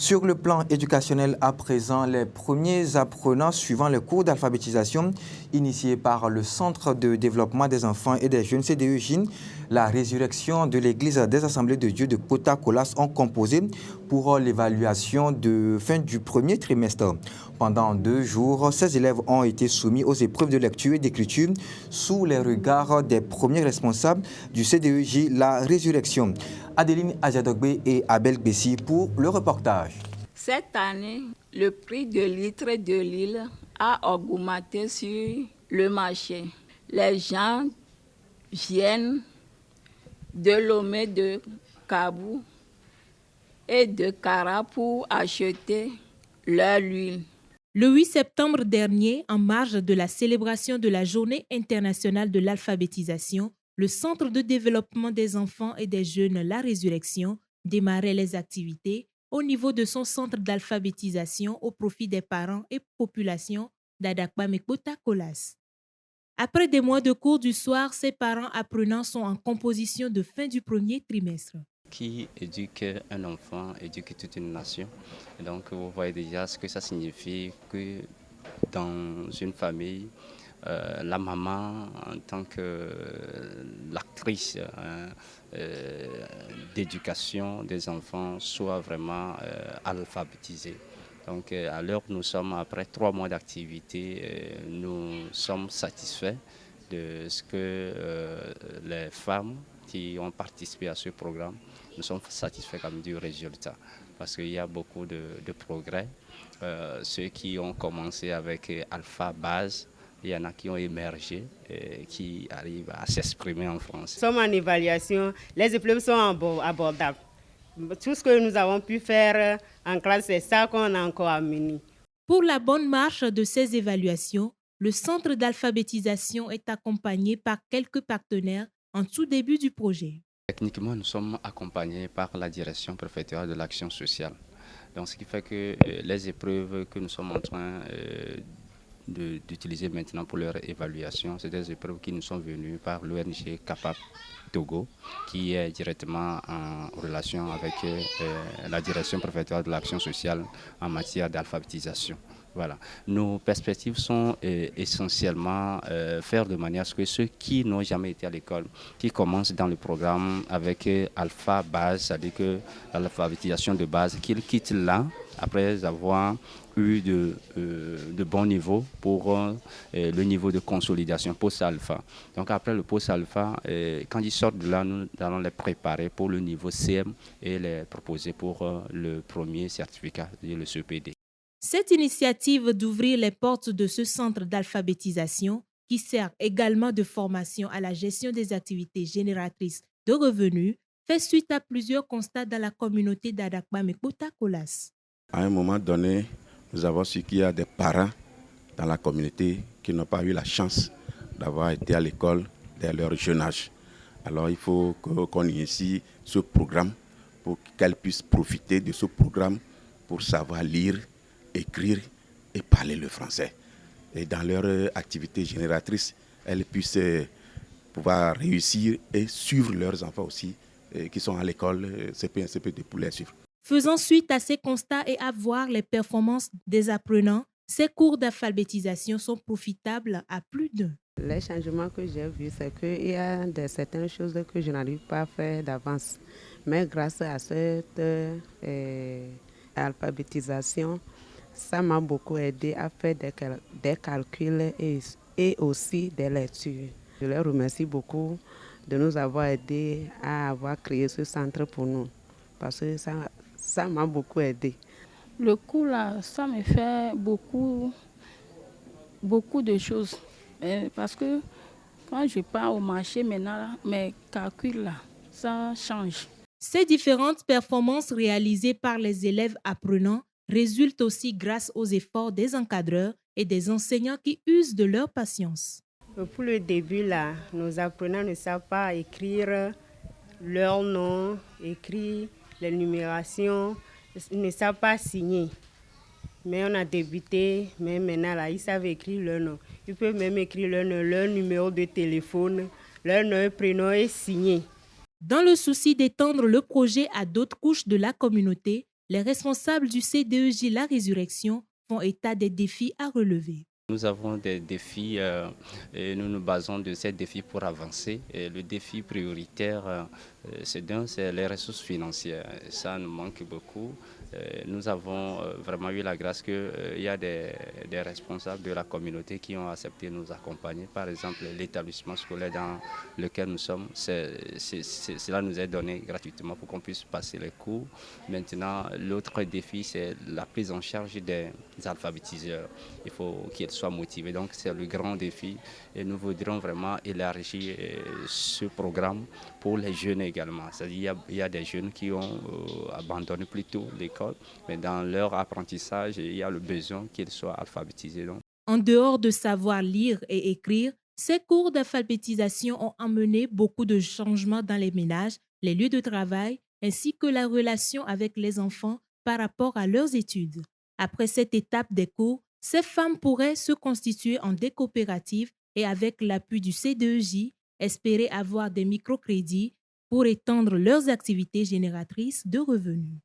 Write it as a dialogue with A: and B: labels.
A: Sur le plan éducationnel, à présent, les premiers apprenants suivant les cours d'alphabétisation initiés par le Centre de développement des enfants et des jeunes CDE-JIN, la résurrection de l'Église des Assemblées de Dieu de Kota-Kolas ont composé pour l'évaluation de fin du premier trimestre. Pendant 2 jours, ces élèves ont été soumis aux épreuves de lecture et d'écriture sous les regards des premiers responsables du CDE-J La Résurrection. Adeline Adjadogbe et Abel Bessi pour le reportage.
B: Cette année, le prix de litre de l'île a augmenté sur le marché. Les gens viennent de Lomé, de Kabou et de Kara pour acheter leur huile.
C: Le 8 septembre dernier, en marge de la célébration de la Journée internationale de l'alphabétisation, le Centre de développement des enfants et des jeunes La Résurrection démarrait les activités au niveau de son centre d'alphabétisation au profit des parents et populations d'Adakbam et Kota-Kolas. Après des mois de cours du soir, ces parents apprenants sont en composition de fin du premier trimestre.
D: Qui éduque un enfant, éduque toute une nation. Et donc vous voyez déjà ce que ça signifie que dans une famille, la maman en tant que l'actrice d'éducation des enfants soit vraiment alphabétisée. Donc à l'heure où nous sommes, après 3 mois d'activité, nous sommes satisfaits de ce que les femmes qui ont participé à ce programme, nous sommes satisfaits quand même du résultat parce qu'il y a beaucoup de progrès. Ceux qui ont commencé avec Alpha Base, il y en a qui ont émergé et qui arrivent à s'exprimer en français.
E: Nous sommes en évaluation, les épreuves sont abordables. Tout ce que nous avons pu faire en classe, c'est ça qu'on a encore amené.
C: Pour la bonne marche de ces évaluations, le centre d'alphabétisation est accompagné par quelques partenaires en tout début du projet.
D: Techniquement, nous sommes accompagnés par la direction préfectorale de l'action sociale. Donc, ce qui fait que les épreuves que nous sommes en train d'utiliser maintenant pour leur évaluation, c'est des épreuves qui nous sont venues par l'ONG CAPAP Togo, qui est directement en relation avec la direction préfectorale de l'action sociale en matière d'alphabétisation. Voilà. Nos perspectives sont essentiellement faire de manière à ce que ceux qui n'ont jamais été à l'école, qui commencent dans le programme avec Alpha Base, c'est-à-dire que l'alphabétisation de base, qu'ils quittent là après avoir eu de bons niveaux pour le niveau de consolidation post-alpha. Donc après le post-alpha, quand ils sortent de là, nous allons les préparer pour le niveau CM et les proposer pour le premier certificat, le CPD.
C: Cette initiative d'ouvrir les portes de ce centre d'alphabétisation, qui sert également de formation à la gestion des activités génératrices de revenus, fait suite à plusieurs constats dans la communauté d'Adakbam et Kota-Kolas.
F: À un moment donné, nous avons su qu'il y a des parents dans la communauté qui n'ont pas eu la chance d'avoir été à l'école dès leur jeune âge. Alors il faut qu'on initie ce programme pour qu'elles puissent profiter de ce programme pour savoir lire, écrire et parler le français. Et dans leur activité génératrice, elles puissent pouvoir réussir et suivre leurs enfants aussi qui sont à l'école CP1, CP2 pour les suivre.
C: Faisant suite à ces constats et à voir les performances des apprenants, ces cours d'alphabétisation sont profitables à plus d'un.
G: Les changements que j'ai vus, c'est qu'il y a certaines choses que je n'arrive pas à faire d'avance. Mais grâce à cette alphabétisation, ça m'a beaucoup aidé à faire des calculs et aussi des lectures. Je les remercie beaucoup de nous avoir aidés à avoir créé ce centre pour nous, parce que ça m'a beaucoup aidé.
H: Le cours là, ça me fait beaucoup de choses. Parce que quand je pars au marché maintenant, mes calculs là, ça change.
C: Ces différentes performances réalisées par les élèves apprenants résultent aussi grâce aux efforts des encadreurs et des enseignants qui usent de leur patience.
E: Pour le début, là, nos apprenants ne savent pas écrire leur nom, écrire les numérations, ils ne savent pas signer. Mais on a débuté, mais maintenant, là, ils savent écrire leur nom. Ils peuvent même écrire leur nom, leur numéro de téléphone, leur nom et prénom est signé.
C: Dans le souci d'étendre le projet à d'autres couches de la communauté, Les responsables du CDEJ La Résurrection font état des défis à relever.
D: Nous avons des défis et nous nous basons de ces défis pour avancer. Et le défi prioritaire, c'est les ressources financières. Ça nous manque beaucoup. Nous avons vraiment eu la grâce qu'il y a des responsables de la communauté qui ont accepté de nous accompagner. Par exemple, l'établissement scolaire dans lequel nous sommes, cela nous est donné gratuitement pour qu'on puisse passer les cours. Maintenant, l'autre défi, c'est la prise en charge des alphabétiseurs. Il faut qu'ils soient motivés. Donc, c'est le grand défi. Et nous voudrions vraiment élargir ce programme pour les jeunes également. C'est-à-dire qu'il y a des jeunes qui ont abandonné plus tôt l'école, mais dans leur apprentissage, il y a le besoin qu'ils soient alphabétisés. Donc.
C: En dehors de savoir lire et écrire, ces cours d'alphabétisation ont amené beaucoup de changements dans les ménages, les lieux de travail, ainsi que la relation avec les enfants par rapport à leurs études. Après cette étape des cours, ces femmes pourraient se constituer en des coopératives et avec l'appui du CDEJ, espérer avoir des microcrédits pour étendre leurs activités génératrices de revenus.